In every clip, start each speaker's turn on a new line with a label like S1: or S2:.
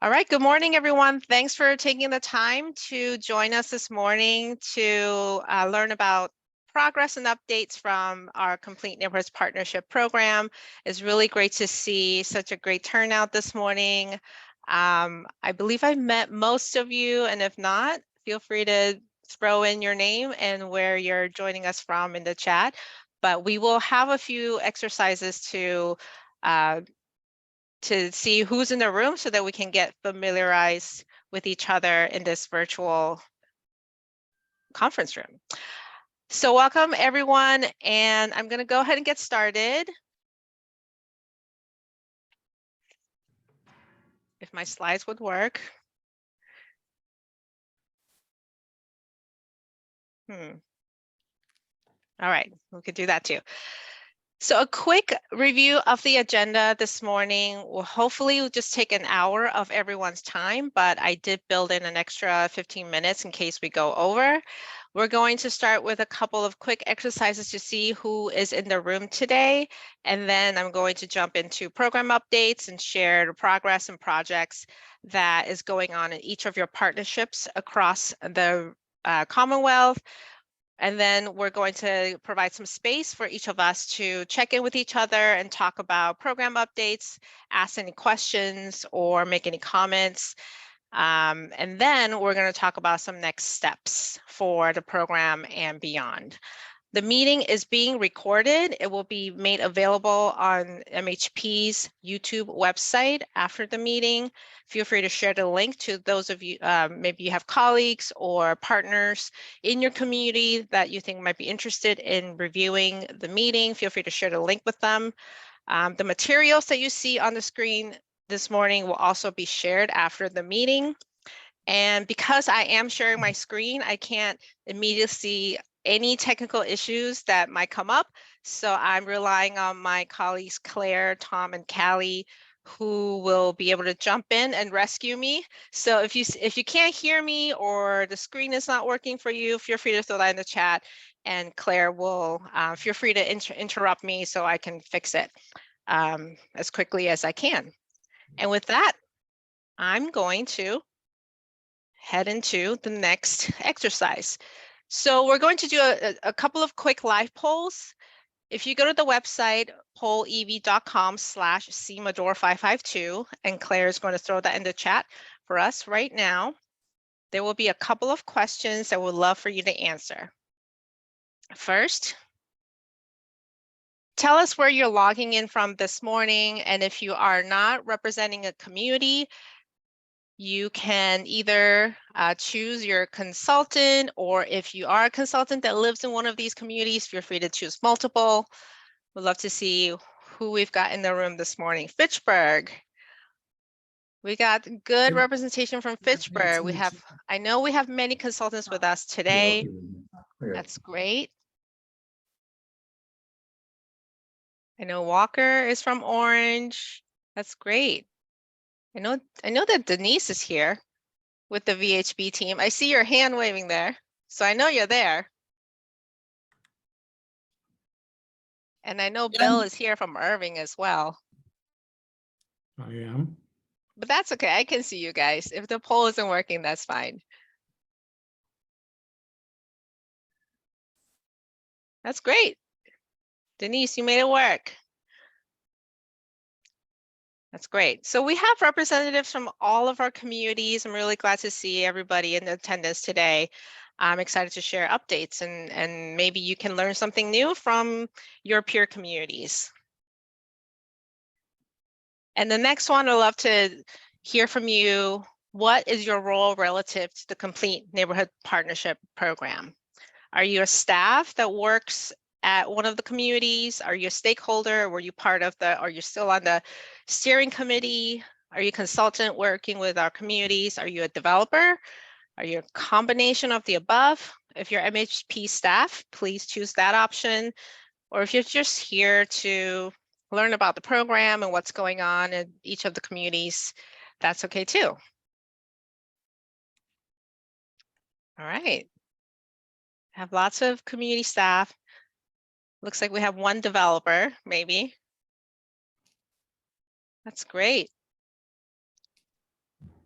S1: All right, good morning, everyone. Thanks for taking the time to join us this morning to learn about progress and updates from our Complete Neighborhoods Partnership Program. It's really great to see such a great turnout this morning. I believe I've met most of you, and if not, feel free to throw in your name and where you're joining us from in the chat. But we will have a few exercises to see who's in the room so that we can get familiarized with each other in this virtual conference room. So welcome everyone, and I'm going to go ahead and get started. If my slides would work. All right, we could do that too. So a quick review of the agenda this morning will hopefully just take an hour of everyone's time, but I did build in an extra 15 minutes in case we go over. We're going to start with a couple of quick exercises to see who is in the room today, and then I'm going to jump into program updates and share the progress and projects that is going on in each of your partnerships across the Commonwealth. And then we're going to provide some space for each of us to check in with each other and talk about program updates, ask any questions or make any comments. And then we're going to talk about some next steps for the program and beyond. The meeting is being recorded. It will be made available on MHP's YouTube website after the meeting. Feel free to share the link to those of you, maybe you have colleagues or partners in your community that you think might be interested in reviewing the meeting. Feel free to share the link with them. The materials that you see on the screen this morning will also be shared after the meeting. And because I am sharing my screen, I can't immediately see any technical issues that might come up. So I'm relying on my colleagues, Claire, Tom, and Callie, who will be able to jump in and rescue me. So if you can't hear me or the screen is not working for you, feel free to throw that in the chat, and Claire will feel free to interrupt me so I can fix it as quickly as I can. And with that, I'm going to head into the next exercise. So we're going to do a couple of quick live polls. If you go to the website, pollev.com/cmadore552, and Claire is going to throw that in the chat for us right now, there will be a couple of questions that we'd love for you to answer. First, tell us where you're logging in from this morning, and if you are not representing a community, you can either choose your consultant, or if you are a consultant that lives in one of these communities, feel free to choose multiple. We'd love to see who we've got in the room this morning. Fitchburg. We got good representation from Fitchburg. I know we have many consultants with us today. That's great. I know Walker is from Orange. That's great. I know that Denise is here with the VHB team. I see your hand waving there, so I know you're there. And I know Bill is here from Irving as well.
S2: I am.
S1: But that's okay, I can see you guys. If the poll isn't working, that's fine. That's great. Denise, you made it work. That's great. So we have representatives from all of our communities. I'm really glad to see everybody in attendance today. I'm excited to share updates, and maybe you can learn something new from your peer communities. And the next one, I'd love to hear from you. What is your role relative to the Complete Neighborhood Partnership Program? Are you a staff that works at one of the communities? Are you a stakeholder? Were you part of are you still on the steering committee? Are you a consultant working with our communities? Are you a developer? Are you a combination of the above? If you're MHP staff, please choose that option. Or if you're just here to learn about the program and what's going on in each of the communities, that's okay too. All right. Have lots of community staff. Looks like we have one developer, maybe. That's great.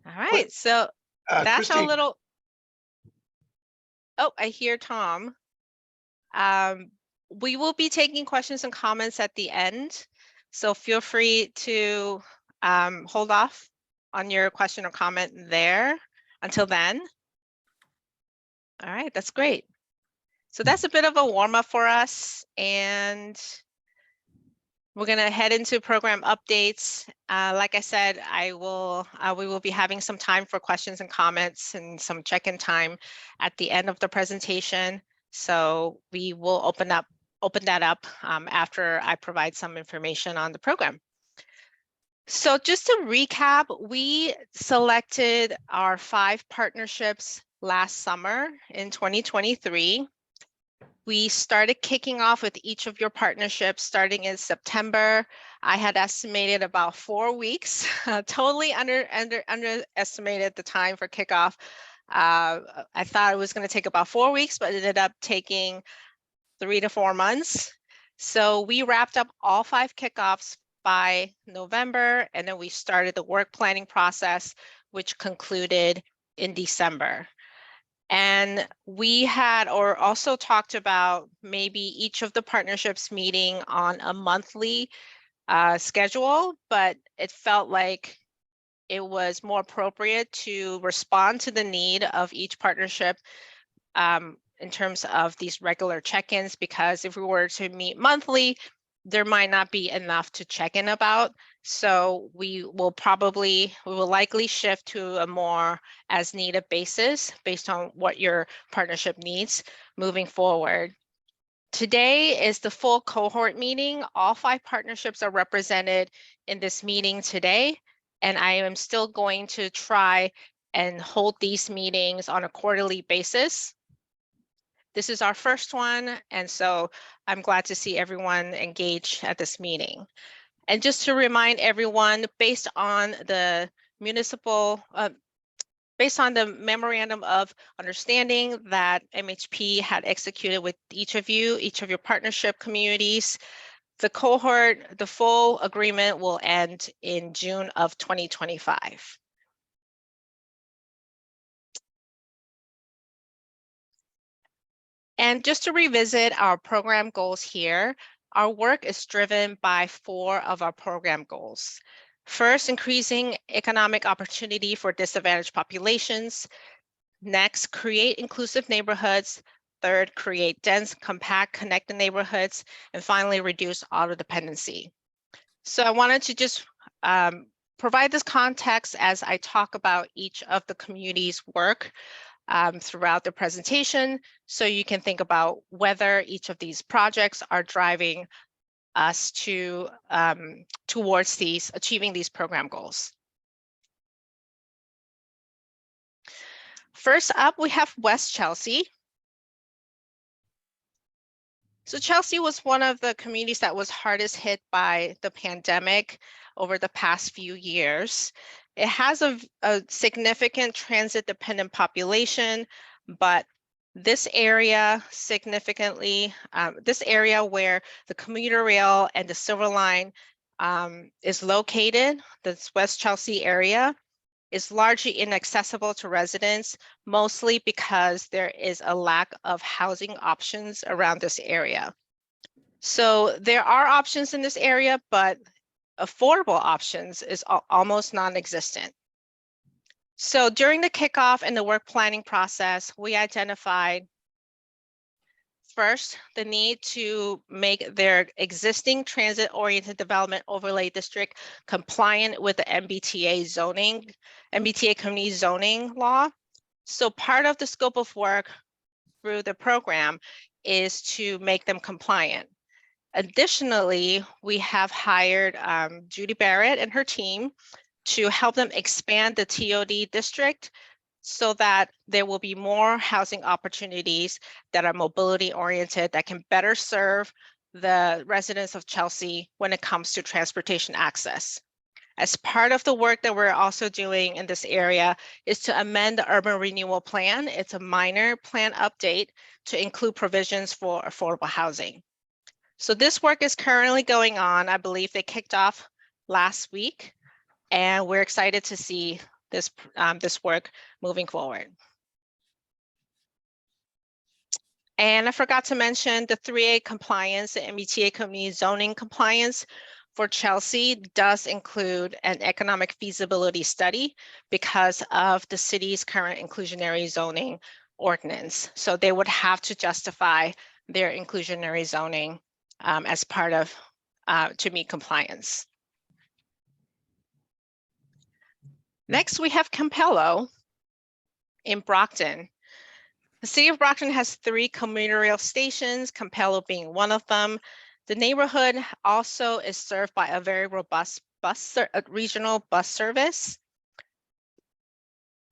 S1: All right, so that's
S3: Christine,
S1: a little. Oh, I hear Tom. We will be taking questions and comments at the end, so feel free to hold off on your question or comment there until then. All right, that's great. So that's a bit of a warm up for us, and we're going to head into program updates. Like I said, we will be having some time for questions and comments and some check-in time at the end of the presentation. So we will open that up after I provide some information on the program. So just to recap, we selected our 5 partnerships last summer in 2023. We started kicking off with each of your partnerships starting in September. I had estimated about 4 weeks, totally underestimated the time for kickoff. I thought it was going to take about 4 weeks, but it ended up taking 3 to 4 months. So we wrapped up all 5 kickoffs by November, and then we started the work planning process, which concluded in December. And we had also talked about maybe each of the partnerships meeting on a monthly schedule, but it felt like it was more appropriate to respond to the need of each partnership in terms of these regular check-ins, because if we were to meet monthly, there might not be enough to check in about. So we will likely shift to a more as needed basis based on what your partnership needs moving forward. Today is the full cohort meeting. All 5 partnerships are represented in this meeting today, and I am still going to try and hold these meetings on a quarterly basis. This is our first one, and so I'm glad to see everyone engage at this meeting. And just to remind everyone, based on the memorandum of understanding that MHP had executed with each of your partnership communities, the full agreement will end in June of 2025. And just to revisit our program goals here, our work is driven by 4 of our program goals. First, increasing economic opportunity for disadvantaged populations. Next, create inclusive neighborhoods. Third, create dense, compact, connected neighborhoods. And finally, reduce auto dependency. So I wanted to just provide this context as I talk about each of the community's work throughout the presentation, so you can think about whether each of these projects are driving us towards achieving these program goals. First up, we have West Chelsea. So Chelsea was one of the communities that was hardest hit by the pandemic over the past few years. It has a significant transit-dependent population, but this area where the commuter rail and the Silver Line is located, this West Chelsea area, is largely inaccessible to residents, mostly because there is a lack of housing options around this area. So there are options in this area, but affordable options is almost non-existent. So during the kickoff and the work planning process, we identified first the need to make their existing transit-oriented development overlay district compliant with the MBTA community zoning law. So part of the scope of work through the program is to make them compliant. Additionally, we have hired Judy Barrett and her team to help them expand the TOD district so that there will be more housing opportunities that are mobility oriented that can better serve the residents of Chelsea when it comes to transportation access. As part of the work that we're also doing in this area is to amend the urban renewal plan. It's a minor plan update to include provisions for affordable housing. So this work is currently going on. I believe they kicked off last week, and we're excited to see this work moving forward. And I forgot to mention the 3A compliance, the MBTA community zoning compliance for Chelsea does include an economic feasibility study because of the city's current inclusionary zoning ordinance. So they would have to justify their inclusionary zoning as part of to meet compliance. Next, we have Campello in Brockton. The city of Brockton has 3 commuter rail stations, Campello being one of them. The neighborhood also is served by a very robust regional bus service.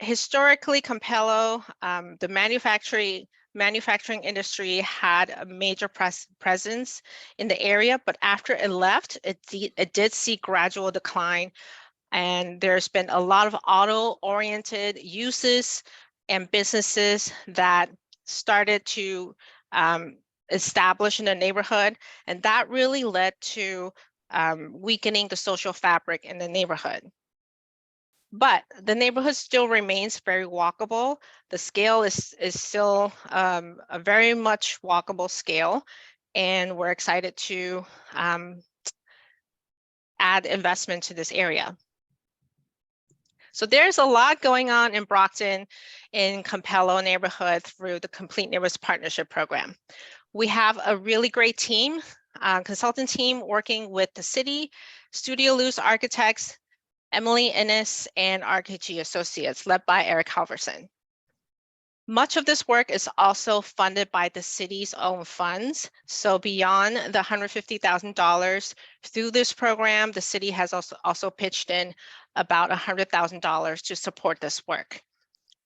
S1: Historically, Campello, the manufacturing industry had a major presence in the area, but after it left, it did see gradual decline. And there's been a lot of auto-oriented uses and businesses that started to establish in the neighborhood. And that really led to weakening the social fabric in the neighborhood. But the neighborhood still remains very walkable. The scale is still a very much walkable scale. And we're excited to add investment to this area. So there's a lot going on in Brockton in Campello neighborhood through the Complete Neighbors Partnership Program. We have a really great team, consultant team working with the city, Studio Luz Architects, Emily Innes, and RKG Associates led by Eric Halverson. Much of this work is also funded by the city's own funds. So beyond the $150,000 through this program, the city has also pitched in about $100,000 to support this work.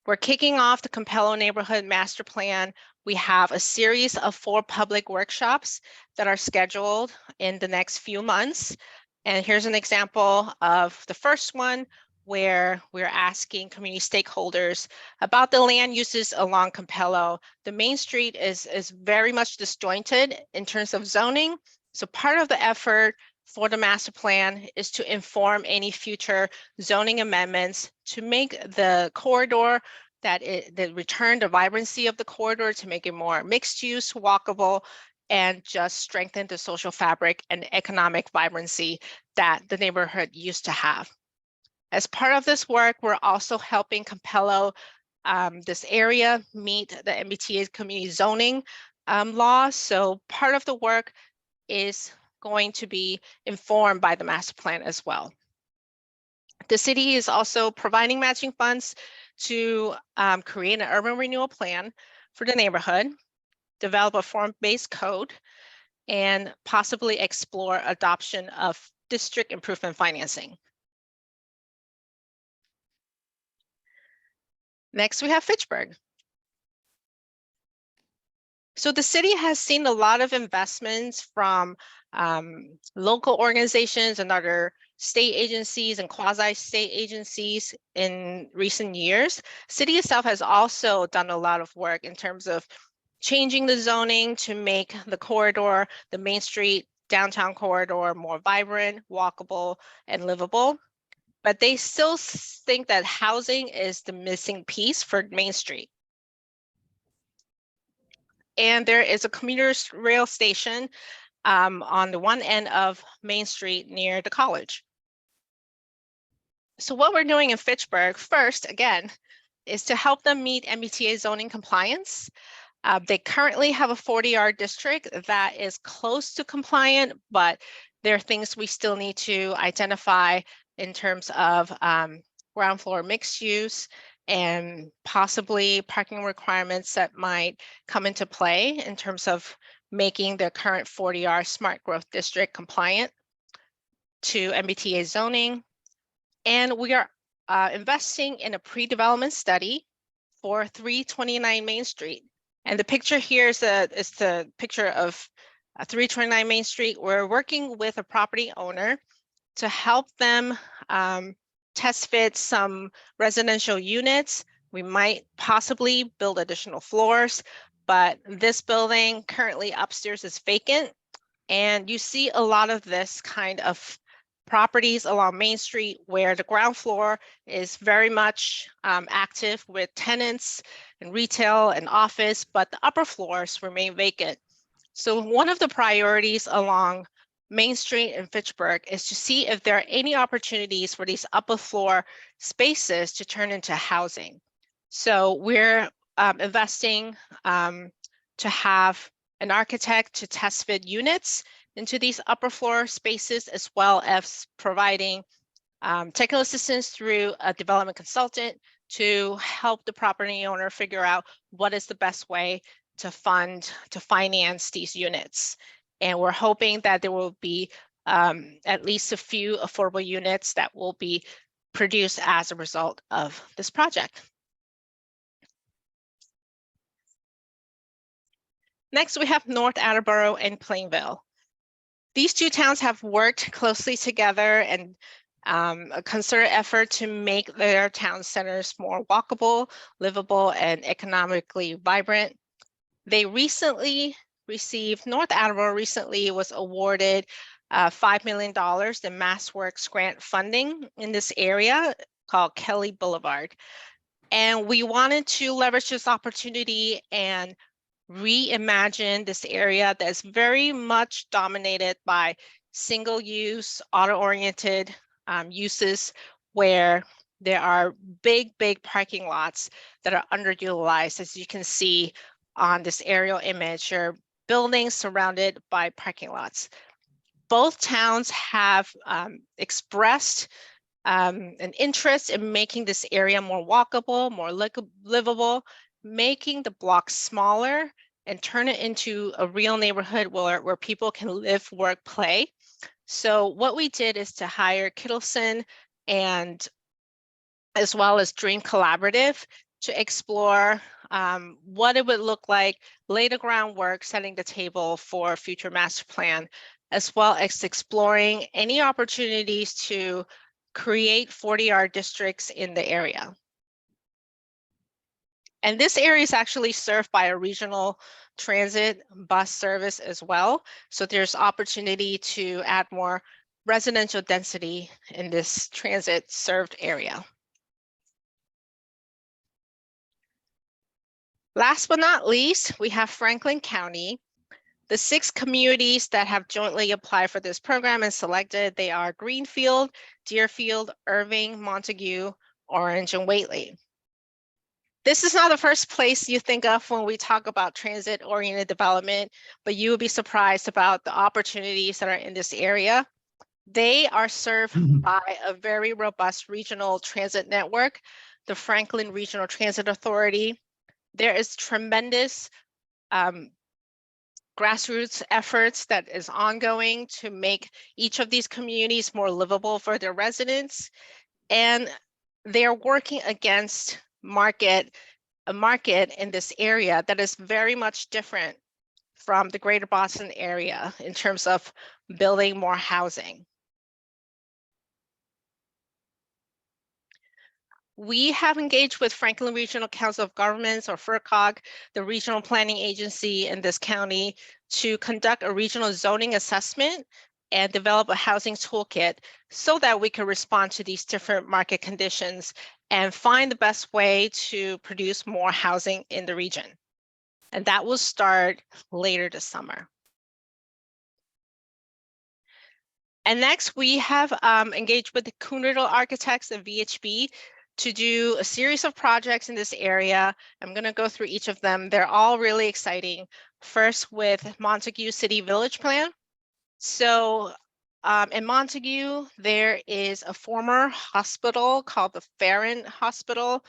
S1: We're kicking off the Campello Neighborhood Master Plan. We have a series of 4 public workshops that are scheduled in the next few months. And here's an example of the first one, where we're asking community stakeholders about the land uses along Campello. The main street is very much disjointed in terms of zoning. So part of the effort for the master plan is to inform any future zoning amendments to make the corridor that return the vibrancy of the corridor, to make it more mixed use, walkable, and just strengthen the social fabric and economic vibrancy that the neighborhood used to have. As part of this work, we're also helping Campello, this area, meet the MBTA community zoning laws. So part of the work is going to be informed by the master plan as well. The city is also providing matching funds to create an urban renewal plan for the neighborhood, develop a form-based code, and possibly explore adoption of district improvement financing. Next, we have Fitchburg. So the city has seen a lot of investments from local organizations and other state agencies and quasi-state agencies in recent years. City itself has also done a lot of work in terms of changing the zoning to make the corridor, the Main Street downtown corridor, more vibrant, walkable, and livable. But they still think that housing is the missing piece for Main Street. And there is a commuter rail station on the one end of Main Street near the college. So what we're doing in Fitchburg first, again, is to help them meet MBTA zoning compliance. They currently have a 40R district that is close to compliant, but there are things we still need to identify in terms of ground floor mixed use and possibly parking requirements that might come into play in terms of making the current 40R smart growth district compliant to MBTA zoning. And we are investing in a pre-development study for 329 Main Street. And the picture here is the picture of 329 Main Street. We're working with a property owner to help them test fit some residential units. We might possibly build additional floors, but this building currently upstairs is vacant. And you see a lot of this kind of properties along Main Street where the ground floor is very much active with tenants and retail and office, but the upper floors remain vacant. So one of the priorities along Main Street in Fitchburg is to see if there are any opportunities for these upper floor spaces to turn into housing. So we're investing to have an architect to test fit units into these upper floor spaces, as well as providing technical assistance through a development consultant to help the property owner figure out what is the best way to finance these units. And we're hoping that there will be at least a few affordable units that will be produced as a result of this project. Next, we have North Attleboro and Plainville. These two towns have worked closely together and a concerted effort to make their town centers more walkable, livable, and economically vibrant. They recently received, North Attleboro recently was awarded $5 million in MassWorks grant funding in this area called Kelly Boulevard. And we wanted to leverage this opportunity and reimagine this area that's very much dominated by single-use, auto-oriented uses where there are big parking lots that are underutilized. As you can see on this aerial image, there are buildings surrounded by parking lots. Both towns have expressed an interest in making this area more walkable, more livable, making the block smaller and turn it into a real neighborhood where people can live, work, play. So what we did is to hire Kittleson and as well as Dream Collaborative to explore what it would look like, lay the groundwork, setting the table for future master plan, as well as exploring any opportunities to create 40R districts in the area. And this area is actually served by a regional transit bus service as well. So there's opportunity to add more residential density in this transit served area. Last but not least, we have Franklin County. The 6 communities that have jointly applied for this program and selected, they are Greenfield, Deerfield, Irving, Montague, Orange, and Whately. This is not the first place you think of when we talk about transit-oriented development, but you will be surprised about the opportunities that are in this area. They are served by a very robust regional transit network, the Franklin Regional Transit Authority. There is tremendous grassroots efforts that is ongoing to make each of these communities more livable for their residents. And they're working against a market in this area that is very much different from the greater Boston area in terms of building more housing. We have engaged with Franklin Regional Council of Governments, or FRCOG, the regional planning agency in this county, to conduct a regional zoning assessment and develop a housing toolkit so that we can respond to these different market conditions and find the best way to produce more housing in the region. And that will start later this summer. And next, we have engaged with the Coonerdale Architects and VHB to do a series of projects in this area. I'm going to go through each of them. They're all really exciting. First, with Montague City Village Plan. So in Montague, there is a former hospital called the Farron Hospital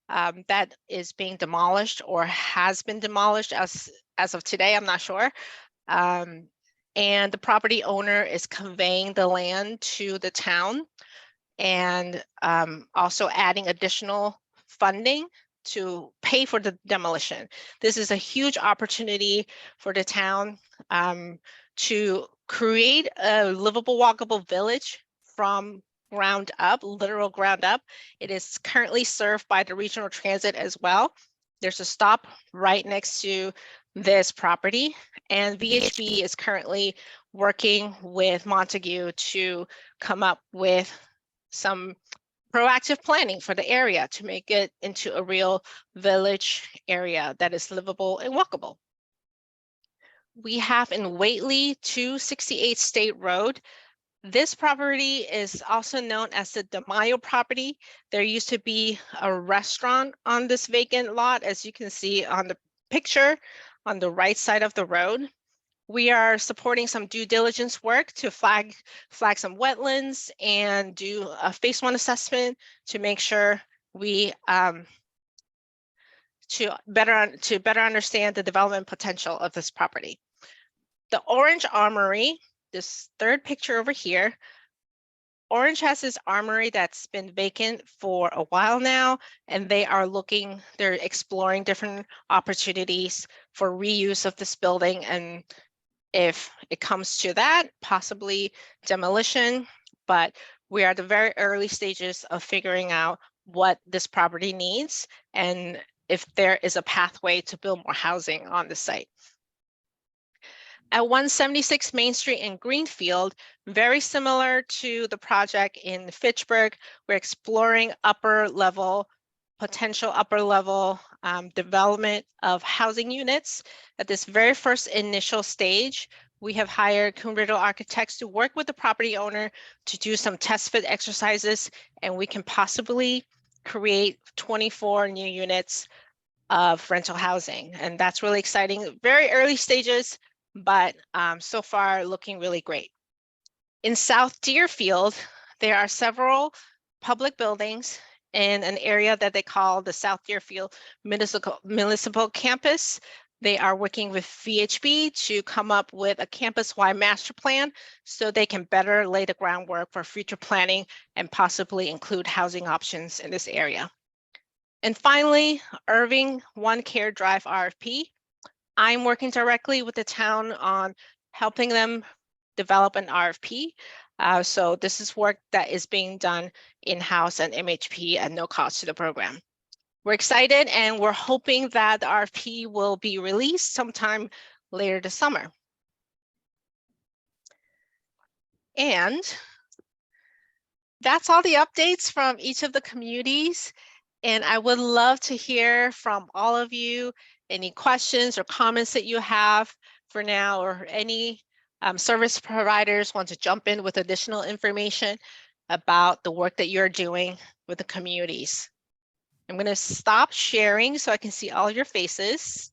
S1: that is being demolished or has been demolished as of today, I'm not sure. And the property owner is conveying the land to the town and also adding additional funding to pay for the demolition. This is a huge opportunity for the town to create a livable, walkable village from ground up, literal ground up. It is currently served by the regional transit as well. There's a stop right next to this property, and VHB is currently working with Montague to come up with some proactive planning for the area to make it into a real village area that is livable and walkable. We have in Whately 268 State Road. This property is also known as the DeMaio property. There used to be a restaurant on this vacant lot, as you can see on the picture on the right side of the road. We are supporting some due diligence work to flag some wetlands and do a phase 1 assessment to make sure we to better understand the development potential of this property. The Orange Armory, this third picture over here, Orange has this armory that's been vacant for a while now, and they're exploring different opportunities for reuse of this building, and if it comes to that, possibly demolition, but we are at the very early stages of figuring out what this property needs and if there is a pathway to build more housing on the site. At 176 Main Street in Greenfield, very similar to the project in Fitchburg, we're exploring potential upper level development of housing units. At this very first initial stage, we have hired Cumbrido Architects to work with the property owner to do some test fit exercises, and we can possibly create 24 new units of rental housing. And that's really exciting. Very early stages, but so far looking really great. In South Deerfield, there are several public buildings in an area that they call the South Deerfield Municipal Campus. They are working with VHB to come up with a campus-wide master plan so they can better lay the groundwork for future planning and possibly include housing options in this area. And finally, Irving One Care Drive RFP. I'm working directly with the town on helping them develop an RFP. So this is work that is being done in-house at MHP at no cost to the program. We're excited and we're hoping that the RFP will be released sometime later this summer. And that's all the updates from each of the communities. And I would love to hear from all of you, any questions or comments that you have for now, or any service providers want to jump in with additional information about the work that you're doing with the communities. I'm going to stop sharing so I can see all your faces.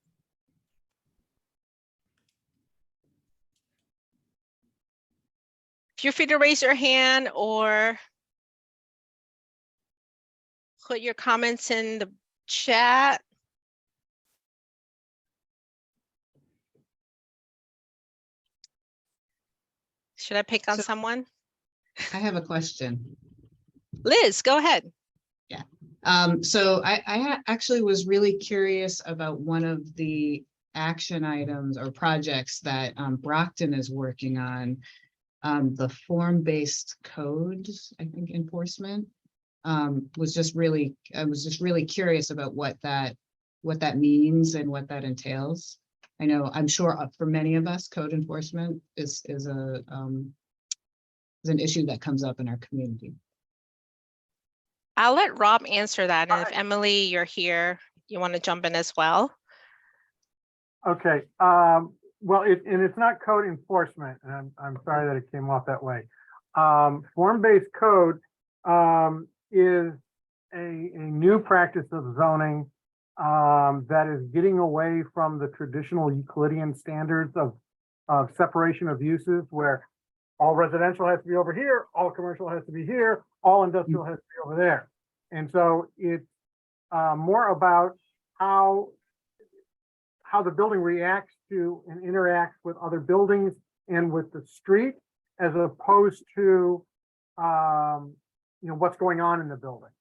S1: Feel free to raise your hand or put your comments in the chat. Should I pick on someone?
S3: I have a question.
S1: Liz, go ahead.
S3: Yeah. So I actually was really curious about one of the action items or projects that Brockton is working on, the form-based code, I think, enforcement. I was just really curious about what that means and what that entails. I know, I'm sure for many of us, code enforcement is an issue that comes up in our community.
S1: I'll let Rob answer that. And if Emily, you're here, you want to jump in as well?
S4: Okay. Well, it's not code enforcement, and I'm sorry that it came off that way. Form-based code is a new practice of zoning that is getting away from the traditional Euclidean standards of separation of uses, where all residential has to be over here, all commercial has to be here, all industrial has to be over there. And so it's more about how the building reacts to and interacts with other buildings and with the street, as opposed to what's going on in the building.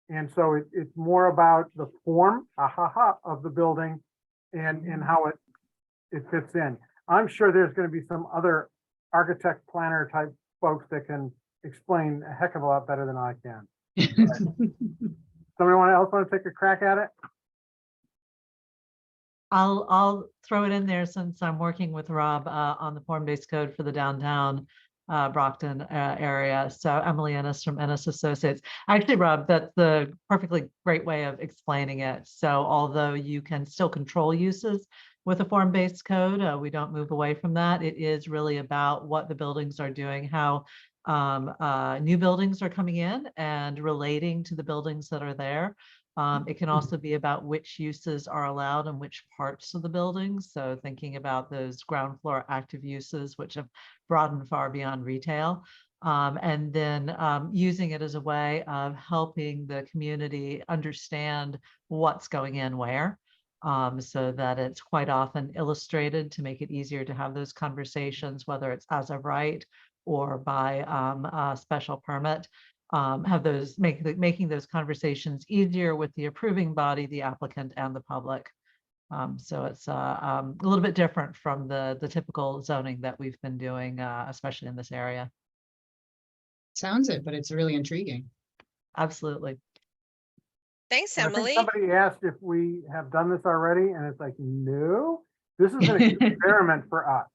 S4: And so it's more about the form of the building and how it fits in. I'm sure there's going to be some other architect planner type folks that can explain a heck of a lot better than I can. Somebody else want to take a crack at it?
S5: I'll throw it in there since I'm working with Rob on the form-based code for the downtown Brockton area. So Emily Ennis from Ennis Associates. Actually, Rob, that's the perfectly great way of explaining it. So although you can still control uses with a form-based code, we don't move away from that. It is really about what the buildings are doing, how new buildings are coming in and relating to the buildings that are there. It can also be about which uses are allowed in which parts of the building. So thinking about those ground floor active uses, which have broadened far beyond retail. And then using it as a way of helping the community understand what's going in where. So that it's quite often illustrated to make it easier to have those conversations, whether it's as of right or by a special permit. Have those making those conversations easier with the approving body, the applicant, and the public. So it's a little bit different from the typical zoning that we've been doing, especially in this area.
S3: Sounds it, but it's really intriguing.
S5: Absolutely.
S1: Thanks,
S4: And I think
S1: Emily.
S4: somebody asked if we have done this already, and it's like, no, this is an experiment for us.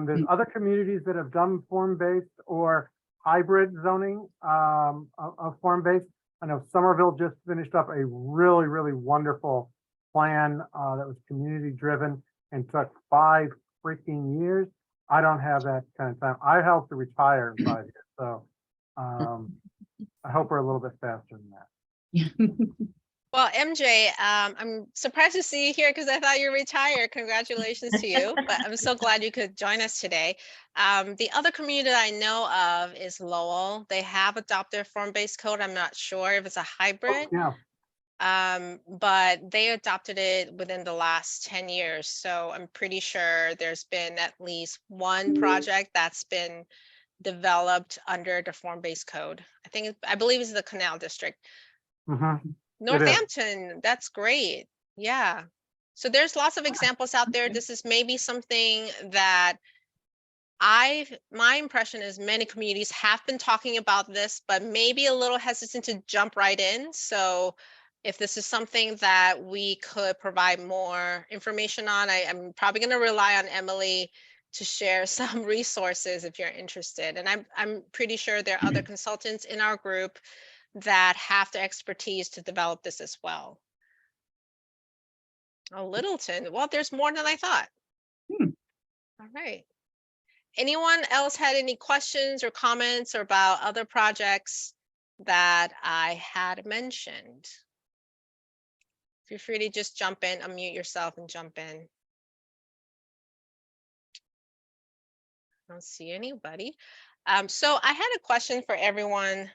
S4: There's other communities that have done form-based or hybrid zoning of form-based. I know Somerville just finished up a really, really wonderful plan that was community-driven and took 5 freaking years. I don't have that kind of time. I hope to retire in 5 years, so I hope we're a little bit faster than that.
S1: Well, MJ, I'm surprised to see you here because I thought you were retired. Congratulations to you, but I'm so glad you could join us today. The other community that I know of is Lowell. They have adopted a form-based code. I'm not sure if it's a hybrid,
S4: Yeah,
S1: but they adopted it within the last 10 years. So I'm pretty sure there's been at least one project that's been developed under the form-based code. I believe it's the Canal District.
S4: mhm.
S1: Northampton, that's great. Yeah. So there's lots of examples out there. This is maybe something that my impression is many communities have been talking about this, but maybe a little hesitant to jump right in. So if this is something that we could provide more information on, I'm probably going to rely on Emily to share some resources if you're interested. And I'm pretty sure there are other consultants in our group that have the expertise to develop this as well. Oh, Littleton. Well, there's more than I thought. All right. Anyone else had any questions or comments about other projects that I had mentioned? Feel free to just jump in, unmute yourself and jump in. I don't see anybody. So I had a question for everyone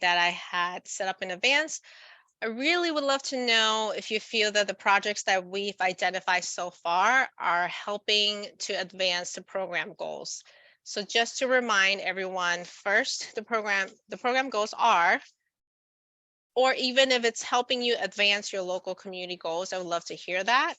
S1: that I had set up in advance. I really would love to know if you feel that the projects that we've identified so far are helping to advance the program goals. So just to remind everyone, first, the program goals are, or even if it's helping you advance your local community goals, I would love to hear that.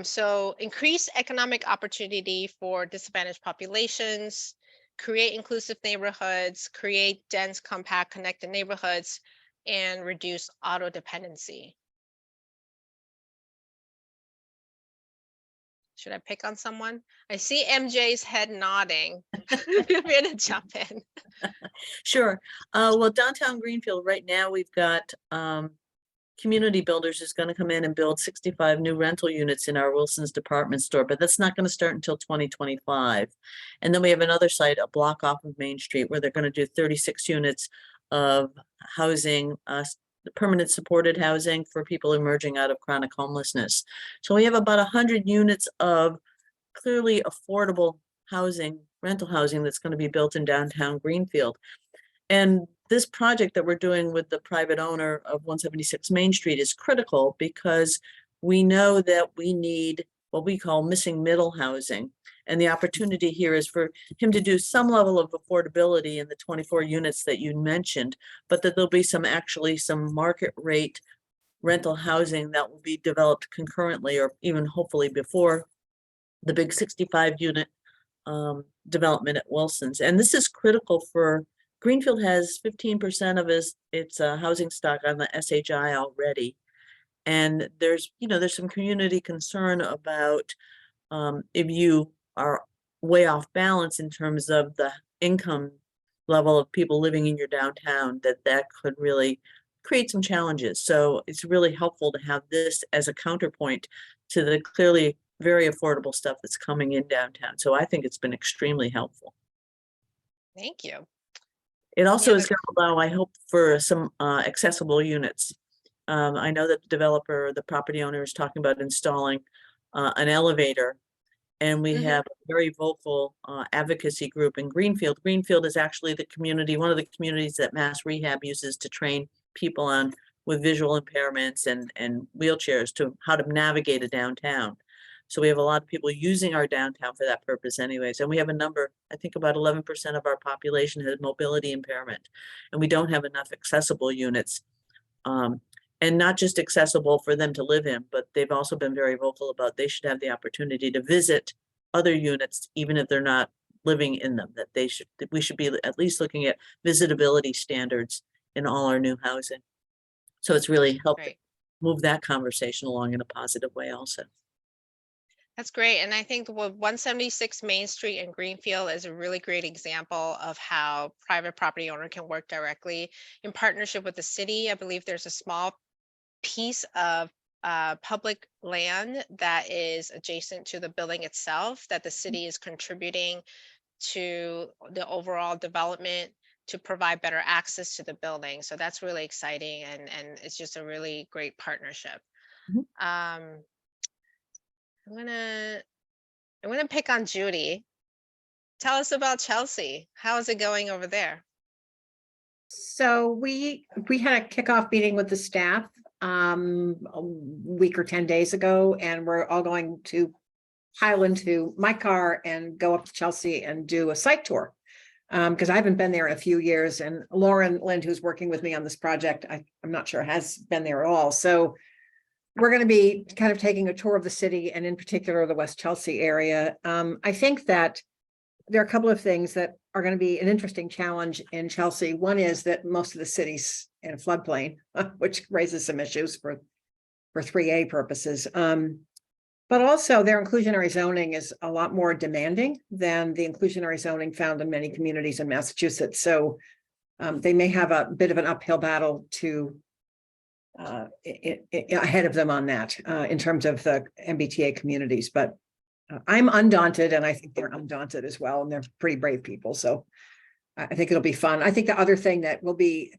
S1: So increase economic opportunity for disadvantaged populations, create inclusive neighborhoods, create dense, compact, connected neighborhoods, and reduce auto dependency. Should I pick on someone? I see MJ's head nodding. Feel free to jump in.
S6: Sure. Well, downtown Greenfield, right now we've got Community Builders is going to come in and build 65 new rental units in our Wilson's department store, but that's not going to start until 2025. And then we have another site, a block off of Main Street, where they're going to do 36 units of housing, permanent supported housing for people emerging out of chronic homelessness. So we have about 100 units of clearly affordable housing, rental housing that's going to be built in downtown Greenfield. And this project that we're doing with the private owner of 176 Main Street is critical because we know that we need what we call missing middle housing. And the opportunity here is for him to do some level of affordability in the 24 units that you mentioned, but that there'll be some market rate rental housing that will be developed concurrently or even hopefully before the big 65 unit development at Wilson's. And this is critical for Greenfield has 15% of its housing stock on the SHI already. And there's some community concern about if you are way off balance in terms of the income level of people living in your downtown, that could really create some challenges. So it's really helpful to have this as a counterpoint to the clearly very affordable stuff that's coming in downtown. So I think it's been extremely helpful.
S1: Thank you.
S6: It also is
S1: other-
S6: going to allow, I hope, for some accessible units. I know that the developer, the property owner, is talking about installing an elevator, and we
S1: Mhm.
S6: have a very vocal advocacy group in Greenfield. Greenfield is actually the community, one of the communities that Mass Rehab uses to train people on with visual impairments and wheelchairs to how to navigate a downtown. So we have a lot of people using our downtown for that purpose anyways. And we have a number, I think about 11% of our population has mobility impairment, and we don't have enough accessible units. And not just accessible for them to live in, but they've also been very vocal about they should have the opportunity to visit other units, even if they're not living in them, that we should be at least looking at visitability standards in all our new housing. So it's really helped
S1: Great.
S6: move that conversation along in a positive way also.
S1: That's great. And I think 176 Main Street in Greenfield is a really great example of how private property owner can work directly in partnership with the city. I believe there's a small piece of public land that is adjacent to the building itself that the city is contributing to the overall development to provide better access to the building. So that's really exciting, and it's just a really great partnership.
S6: Mhm.
S1: I'm gonna pick on Judy. Tell us about Chelsea. How is it going over there?
S7: So we had a kickoff meeting with the staff a week or 10 days ago, and we're all going to pile into my car and go up to Chelsea and do a site tour. Because I haven't been there in a few years, and Lauren Lind, who's working with me on this project, I'm not sure has been there at all. So we're going to be kind of taking a tour of the city, and in particular the West Chelsea area. I think that there are a couple of things that are going to be an interesting challenge in Chelsea. One is that most of the city's in a floodplain, which raises some issues for 3A purposes. But also their inclusionary zoning is a lot more demanding than the inclusionary zoning found in many communities in Massachusetts. So they may have a bit of an uphill battle to ahead of them on that in terms of the MBTA communities. But I'm undaunted, and I think they're undaunted as well, and they're pretty brave people. So I think it'll be fun. I think the other thing that will be,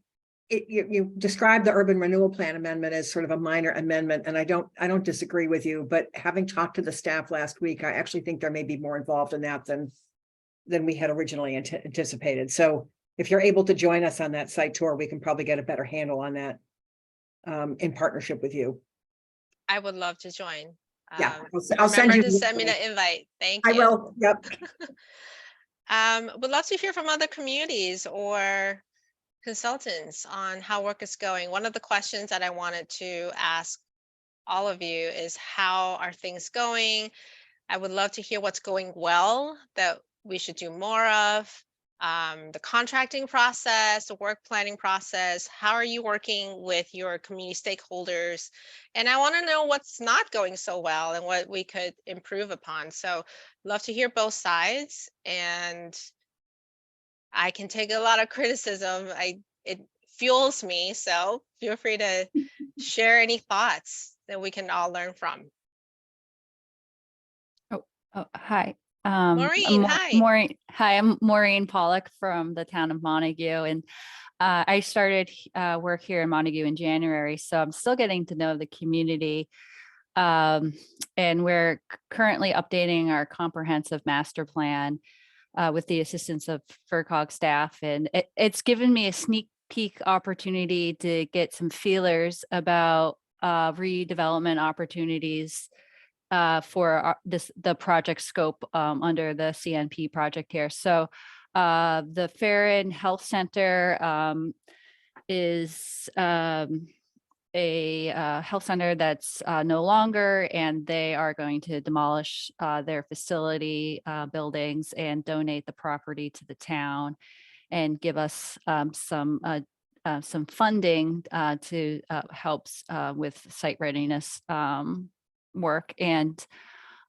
S7: you described the urban renewal plan amendment as sort of a minor amendment, and I don't disagree with you, but having talked to the staff last week, I actually think there may be more involved in that than we had originally anticipated. So if you're able to join us on that site tour, we can probably get a better handle on that in partnership with you.
S1: I would love to join.
S7: Yeah, I'll send
S1: Remember
S7: you.
S1: to send me the invite. Thank you.
S7: I will. Yep.
S1: Would love to hear from other communities or consultants on how work is going. One of the questions that I wanted to ask all of you is, how are things going? I would love to hear what's going well that we should do more of. The contracting process, the work planning process, how are you working with your community stakeholders? And I want to know what's not going so well and what we could improve upon. So love to hear both sides, and I can take a lot of criticism. It fuels me, so feel free to share any thoughts that we can all learn from.
S8: Oh, hi.
S1: Maureen, hi.
S8: Maureen, hi, I'm Maureen Pollock from the town of Montague, and I started work here in Montague in January, so I'm still getting to know the community. And we're currently updating our comprehensive master plan with the assistance of FERCog staff, and it's given me a sneak peek opportunity to get some feelers about redevelopment opportunities for the project scope under the CNP project here. So the Farron Health Center is a health center that's no longer, and they are going to demolish their facility buildings and donate the property to the town. and give us some funding to help with site readiness work. And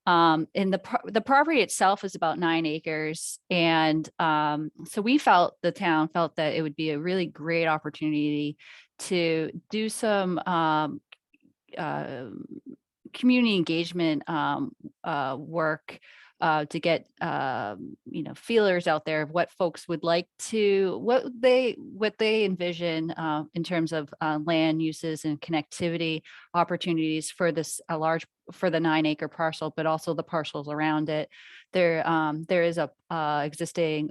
S8: the property itself is about 9 acres. And so the town felt that it would be a really great opportunity to do some community engagement work to get feelers out there of what folks would like to, what they envision in terms of land uses and connectivity opportunities for for the 9-acre parcel, but also the parcels around it. There is a existing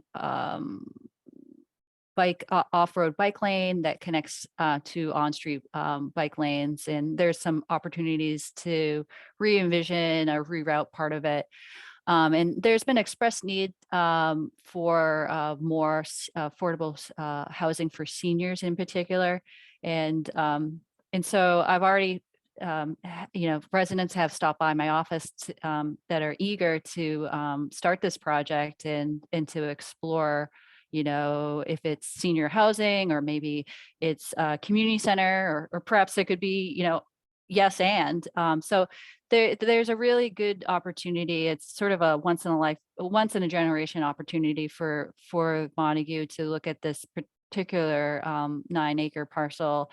S8: off-road bike lane that connects to on-street bike lanes, and there's some opportunities to re-envision or reroute part of it. And there's been expressed need for more affordable housing for seniors in particular. And so I've already, residents have stopped by my office that are eager to start this project and to explore, if it's senior housing, or maybe it's a community center, or perhaps it could be, yes, and so there's a really good opportunity. It's sort of a once in a generation opportunity for Montague to look at this particular 9-acre parcel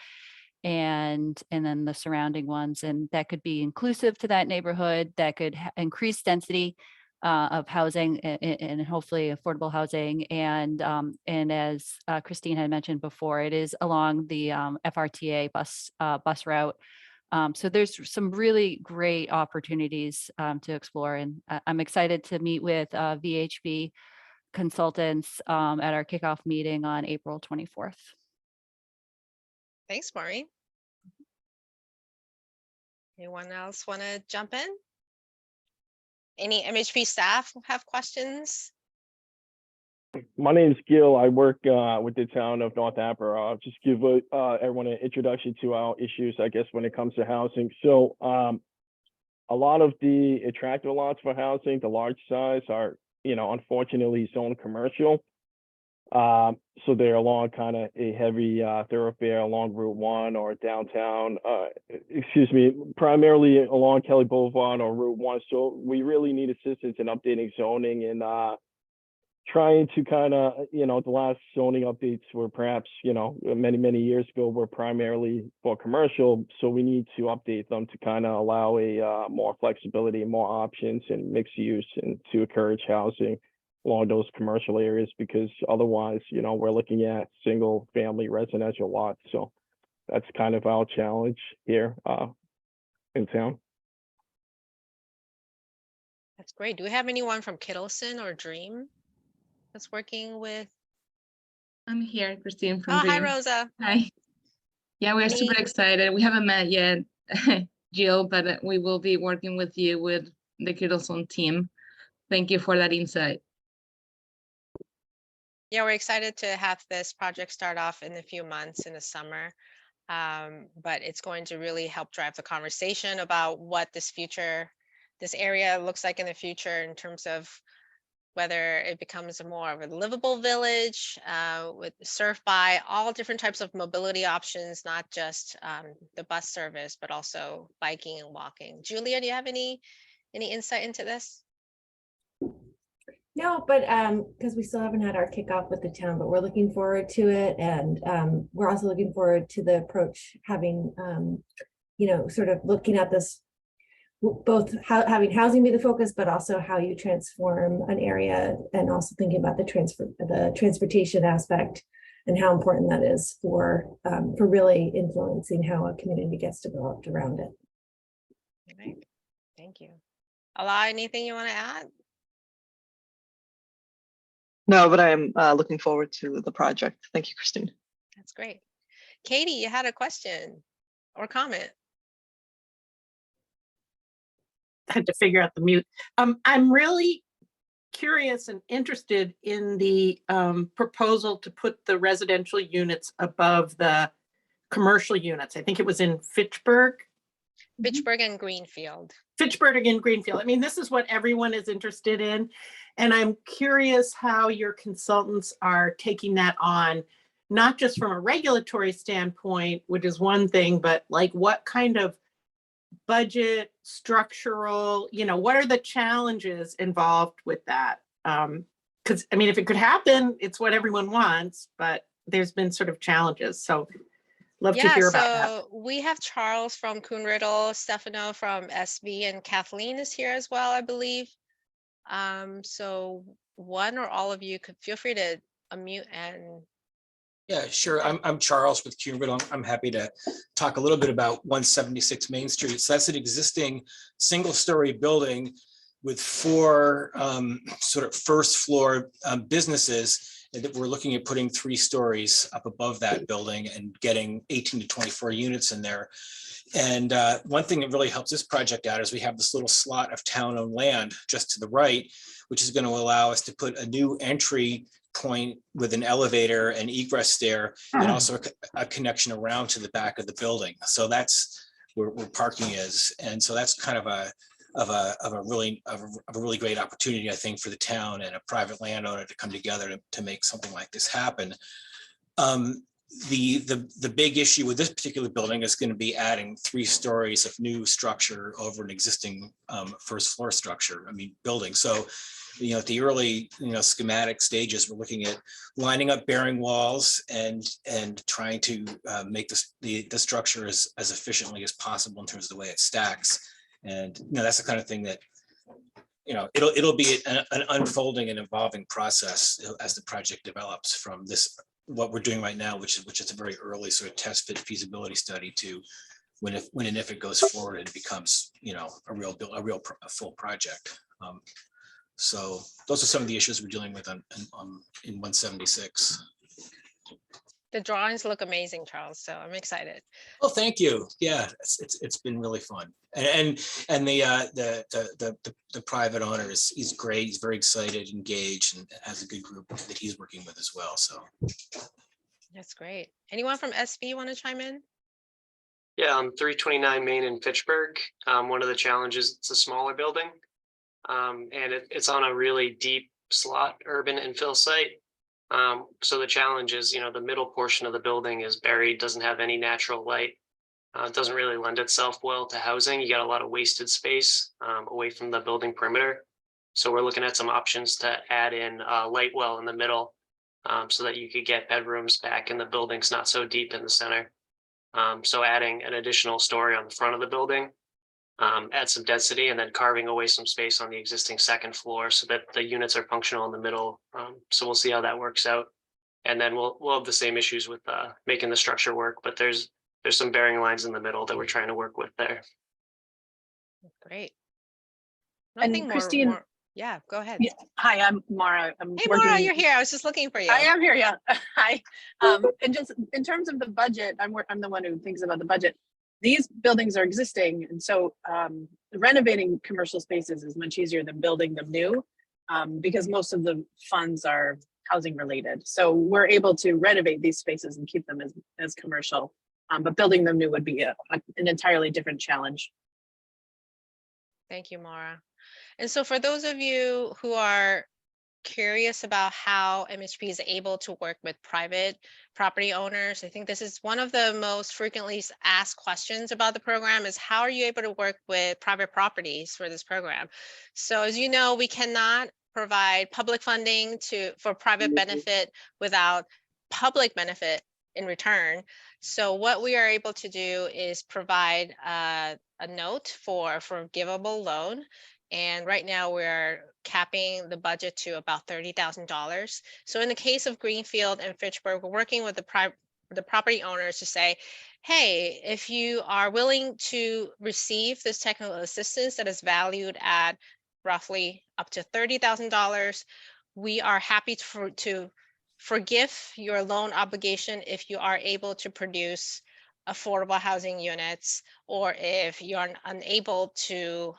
S8: and then the surrounding ones, and that could be inclusive to that neighborhood, that could increase density of housing and hopefully affordable housing. And as Christine had mentioned before, it is along the FRTA bus route. So there's some really great opportunities to explore, and I'm excited to meet with VHB consultants at our kickoff meeting on April 24th.
S1: Thanks, Maureen. Anyone else want to jump in? Any MHP staff have questions?
S9: My name is Gil. I work with the town of North Andover. I'll just give everyone an introduction to our issues, I guess, when it comes to housing. So a lot of the attractive lots for housing, the large size, are, unfortunately zoned commercial. So they're along kind of a heavy thoroughfare along Route 1 or downtown, primarily along Kelly Boulevard or Route 1. So we really need assistance in updating zoning and trying to kind of, the last zoning updates were perhaps, many years ago were primarily for commercial. So we need to update them to kind of allow a more flexibility, more options and mixed use, and to encourage housing along those commercial areas, because otherwise, we're looking at single family residential lots. So that's kind of our challenge here in town.
S1: That's great. Do we have anyone from Kittleson or Dream that's working with?
S10: I'm here, Christine from
S1: Oh, hi,
S10: Dream.
S1: Rosa.
S10: Hi. Yeah, we're super excited. We haven't met yet, Jill, but we will be working with you with the Kittleson team. Thank you for that insight.
S1: Yeah, we're excited to have this project start off in a few months in the summer. But it's going to really help drive the conversation about what this area looks like in the future, in terms of whether it becomes more of a livable village served by all different types of mobility options, not just the bus service, but also biking and walking. Julia, do you have any insight into this?
S11: No, but because we still haven't had our kickoff with the town, but we're looking forward to it. And we're also looking forward to the approach, having, sort of looking at this, both having housing be the focus, but also how you transform an area, and also thinking about the transportation aspect and how important that is for really influencing how a community gets developed around it.
S1: All right. Thank you. Ala, anything you want to add?
S12: No, but I am looking forward to the project. Thank you, Christine.
S1: That's great. Katie, you had a question or comment?
S13: I had to figure out the mute. I'm really curious and interested in the proposal to put the residential units above the commercial units. I think it was in Fitchburg.
S1: Fitchburg and Greenfield.
S13: Fitchburg and Greenfield. I mean, this is what everyone is interested in. And I'm curious how your consultants are taking that on, not just from a regulatory standpoint, which is one thing, but like what kind of budget, structural, what are the challenges involved with that? Because I mean, if it could happen, it's what everyone wants, but there's been sort of challenges. So love to hear about that.
S1: So we have Charles from Kuhn Riddle, Stefano from SV, and Kathleen is here as well, I believe. So one or all of you could feel free to unmute and.
S14: Yeah, sure. I'm Charles with Kuhn Riddle. I'm happy to talk a little bit about 176 Main Street. So that's an existing single-story building with 4 sort of first floor businesses, and that we're looking at putting 3 stories up above that building and getting 18 to 24 units in there. And one thing that really helps this project out is we have this little slot of town-owned land just to the right, which is going to allow us to put a new entry point with an elevator and egress stair, and also a connection around to the back of the building. So that's where parking is, and so that's kind of a really great opportunity, I think, for the town and a private landowner to come together to make something like this happen. The big issue with this particular building is going to be adding 3 stories of new structure over an existing first floor structure, building. So at the early schematic stages, we're looking at lining up bearing walls and trying to make the structure as efficiently as possible in terms of the way it stacks. And that's the kind of thing that it'll be an unfolding and evolving process as the project develops from what we're doing right now, which is a very early sort of test fit feasibility study, to when and if it goes forward and it becomes a full project. So those are some of the issues we're dealing with in 176.
S1: The drawings look amazing, Charles, so I'm excited.
S14: Oh, thank you. Yeah, it's been really fun. And the private owner he's great. He's very excited, engaged, and has a good group that he's working with as well. So
S1: that's great. Anyone from SV want to chime in?
S15: Yeah, 329 Main in Fitchburg. One of the challenges, it's a smaller building. And it's on a really deep slot urban infill site. So the challenge is, the middle portion of the building is buried, doesn't have any natural light. It doesn't really lend itself well to housing. You got a lot of wasted space away from the building perimeter. So we're looking at some options to add in a light well in the middle so that you could get bedrooms back in the buildings, not so deep in the center. So adding an additional story on the front of the building, add some density, and then carving away some space on the existing second floor so that the units are functional in the middle. So we'll see how that works out. And then we'll have the same issues with making the structure work, but there's some bearing lines in the middle that we're trying to work with there.
S1: Great.
S16: And Christine,
S1: yeah, go ahead.
S16: Yeah. Hi, I'm Mara.
S1: Hey, Mara, you're here. I was just looking for you.
S16: I am here, yeah. Hi. And just in terms of the budget, I'm the one who thinks about the budget. These buildings are existing, and so renovating commercial spaces is much easier than building them new because most of the funds are housing related. So we're able to renovate these spaces and keep them as commercial, but building them new would be an entirely different challenge.
S1: Thank you, Mara. And so for those of you who are curious about how MHP is able to work with private property owners, I think this is one of the most frequently asked questions about the program is how are you able to work with private properties for this program? So as you know, we cannot provide public funding for private benefit without public benefit in return. So what we are able to do is provide a note for a forgivable loan. And right now we're capping the budget to about $30,000. So in the case of Greenfield and Fitchburg, we're working with the property owners to say, hey, if you are willing to receive this technical assistance that is valued at roughly up to $30,000, we are happy to forgive your loan obligation if you are able to produce affordable housing units, or if you're unable to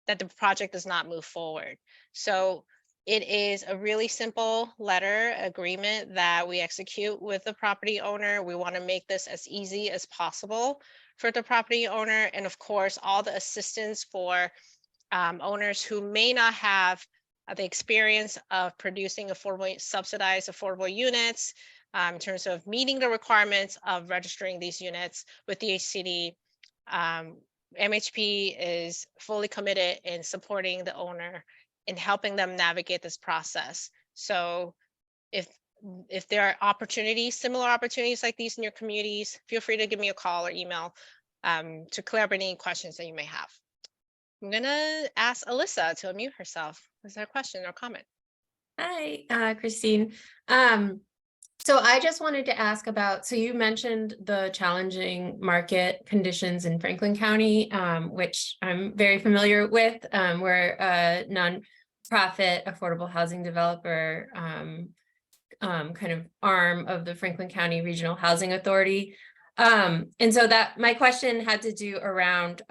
S1: that the project does not move forward. So it is a really simple letter agreement that we execute with the property owner. We want to make this as easy as possible for the property owner. And of course, all the assistance for owners who may not have the experience of producing subsidized affordable units, in terms of meeting the requirements of registering these units with the HCD. MHP is fully committed in supporting the owner in helping them navigate this process. So if there are opportunities, similar opportunities like these in your communities, feel free to give me a call or email to clear up any questions that you may have. I'm gonna ask Alyssa to unmute herself. Is there a question or comment?
S17: Hi, Christine. So I just wanted to ask about, so you mentioned the challenging market conditions in Franklin County, which I'm very familiar with. We're a nonprofit affordable housing developer, kind of arm of the Franklin County Regional Housing Authority. And so that my question had to do around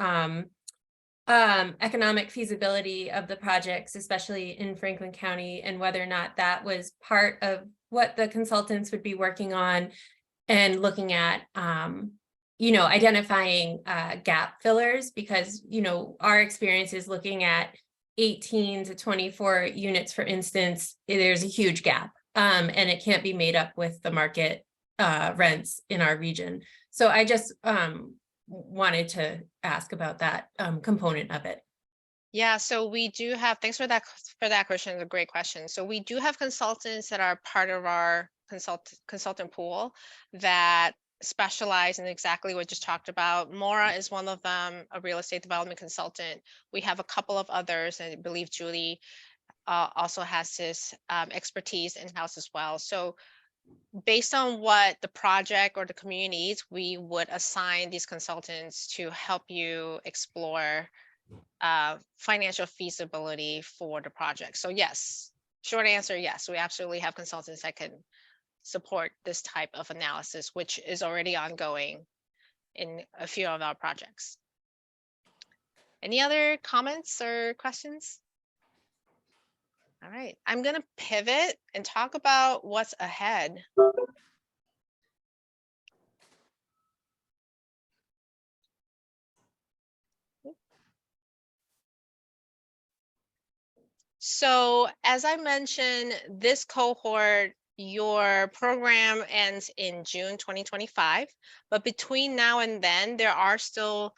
S17: economic feasibility of the projects, especially in Franklin County, and whether or not that was part of what the consultants would be working on and looking at, identifying gap fillers, because, our experience is looking at 18 to 24 units, for instance, there's a huge gap, and it can't be made up with the market rents in our region. So I just wanted to ask about that component of it.
S1: Yeah, so we do have, thanks for that question, it's a great question. So we do have consultants that are part of our consultant pool that specialize in exactly what you just talked about. Maura is one of them, a real estate development consultant. We have a couple of others, and I believe Julie also has this expertise in-house as well. So based on what the project or the community needs, we would assign these consultants to help you explore financial feasibility for the project. So yes, short answer, yes, we absolutely have consultants that can support this type of analysis, which is already ongoing in a few of our projects. Any other comments or questions? All right, I'm gonna pivot and talk about what's ahead. So as I mentioned, this cohort, your program ends in June 2025, but between now and then, there are still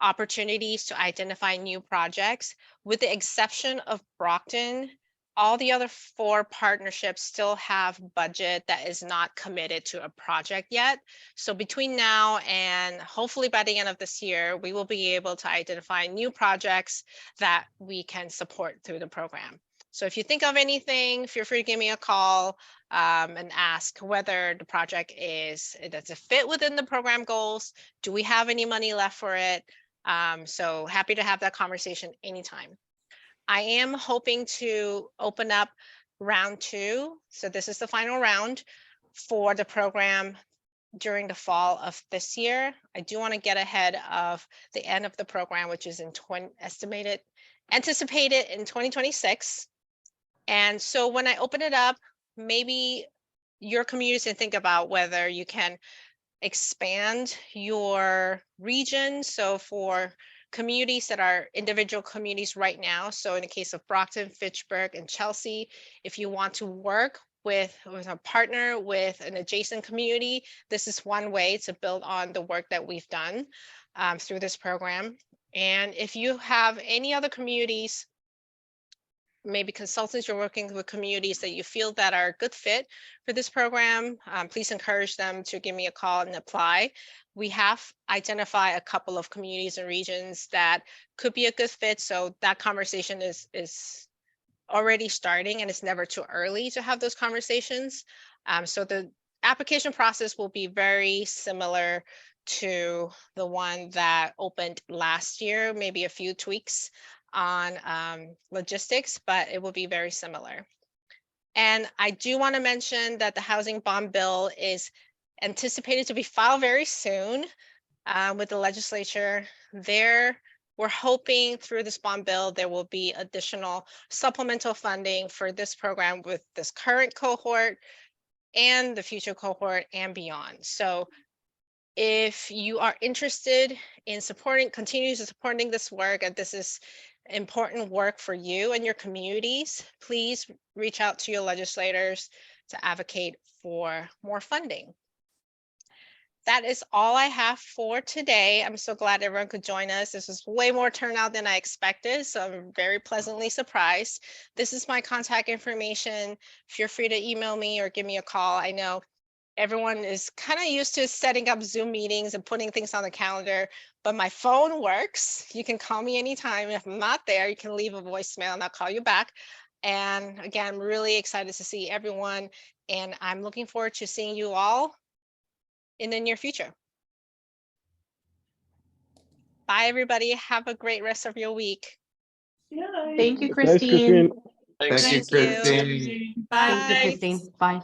S1: opportunities to identify new projects. With the exception of Brockton, all the other 4 partnerships still have budget that is not committed to a project yet. So between now and hopefully by the end of this year, we will be able to identify new projects that we can support through the program. So if you think of anything, feel free to give me a call and ask whether the project does it fit within the program goals? Do we have any money left for it? So happy to have that conversation anytime. I am hoping to open up round 2. So this is the final round for the program during the fall of this year. I do want to get ahead of the end of the program, which is anticipated in 2026. And so when I open it up, maybe your communities can think about whether you can expand your region. So for communities that are individual communities right now, so in the case of Brockton, Fitchburg, and Chelsea, if you want to work with a partner with an adjacent community, this is one way to build on the work that we've done through this program. And if you have any other communities, maybe consultants you're working with communities that you feel that are a good fit for this program, please encourage them to give me a call and apply. We have identified a couple of communities and regions that could be a good fit. So that conversation is already starting, and it's never too early to have those conversations. So the application process will be very similar to the one that opened last year, maybe a few tweaks on logistics, but it will be very similar. And I do want to mention that the housing bond bill is anticipated to be filed very soon with the legislature. We're hoping through this bond bill, there will be additional supplemental funding for this program with this current cohort and the future cohort and beyond. So if you are interested in supporting, continue supporting this work, and this is important work for you and your communities, please reach out to your legislators to advocate for more funding. That is all I have for today. I'm so glad everyone could join us. This was way more turnout than I expected, so I'm very pleasantly surprised. This is my contact information. Feel free to email me or give me a call. I know everyone is kind of used to setting up Zoom meetings and putting things on the calendar, but my phone works. You can call me anytime. If I'm not there, you can leave a voicemail and I'll call you back. And again, I'm really excited to see everyone, and I'm looking forward to seeing you all in the near future. Bye, everybody. Have a great rest of your week.
S18: Thank you,
S9: Thanks, Christine.
S18: Christine.
S15: Thanks.
S1: Thank you.
S18: Bye,
S1: Bye.
S18: Christine. Bye.